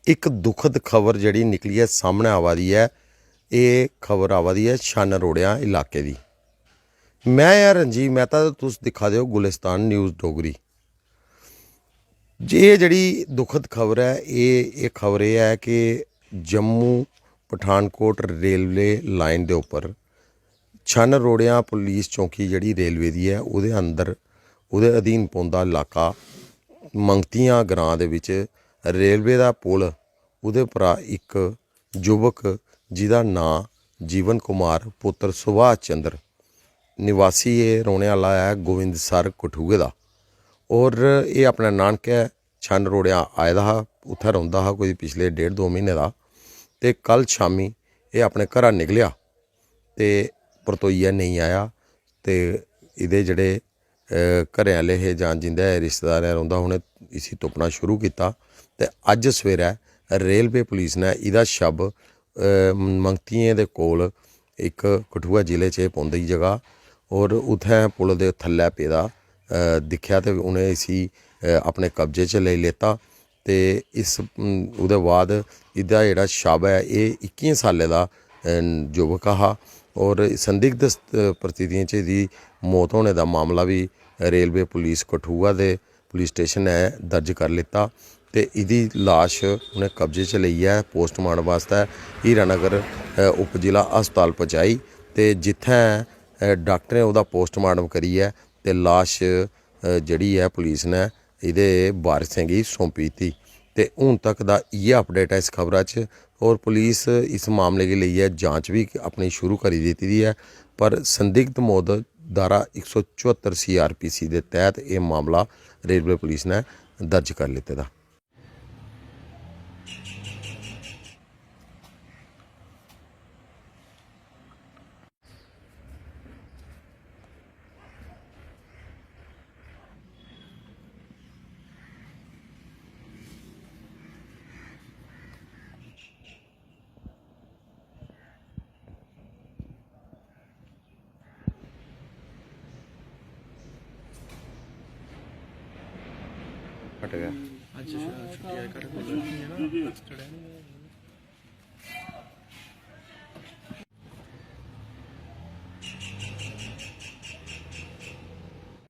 एक दुखद खबर जिहड़ी निकली है सामने आवा दी है। ये खबर आवा दी है छन रोड़िया इलाके दी। मैं यार रणजीत मेहता तुस दिखा दे गुलिस्तान न्यूज़ डोगरी। ये जिहड़ी दुखद खबर है ये खबर यह है कि जम्मू पठानकोट रेलवे लाइन के उपर छन रोड़िया पुलिस चौकी जिहड़ी रेलवे की है उहदे अंदर उहदे अधीन पौंदा इलाका मंगतियां ग्रां दे विच रेलवे का पुल उहदे परा एक युवक जिहदा नां जीवन कुमार पुत्र सुभाष चंद्र निवासी ये रौहने वाला है गोविंदसर कठुए का। और ये अपने नानके छन रोड़िया आए दा हा, उत्थै रौंह्दा हा कोई पिछले 1.5-2 महीने का। ते कल शामी ये अपने घरा निकलिया ते परतोइयै नहीं आया। ते इहदे जेह्ड़े घरे आह्ले हे जां जिंदे रिश्तेदारें रौंह्दा उ'नें इसी तुप्पना शुरू किया। ते अज्ज सवेरै रेलवे पुलिस ने इहदा शव मंगतियें दे कोल एक कठुआ जिले च पौंदी जगह और उत्थें पुल दे थल्लै पेदा दिक्खेआ ते उ'नें इसी अपने कब्जे च लेई लेता। ते इस उहदे बाद इहदा जेह्ड़ा शव है ये 21 सालें दा युवक हा और संदिग्ध परिस्थितियों च इहदी मौत होने का मामला भी रेलवे पुलिस कठुआ दे पुलिस स्टेशन ने दर्ज कर लिता। ते इहदी लाश उन्हें कब्जे च लेइयै पोस्टमार्टम वास्ते हीरानगर उप जिला हस्पताल पहुँचाई। ते जित्थें डॉक्टरें उहदा पोस्टमार्टम करियै ते लाश जिहड़ी है पुलिस ने इहदे वारसें गी सौंपी दित्ती। ते हून तक दा इ'यै अपडेट है इस खबरा च। और पुलिस इस मामले गी लेइयै जांच भी अपनी शुरू करी दित्ती दी है। पर संदिग्ध मौत धारा 174 CRPC के तहत यह मामला रेलवे पुलिस ने दर्ज कर लिते दा। हट गया। ਅੱਜ ਛੁੱਟੀ ਆ ਕਰ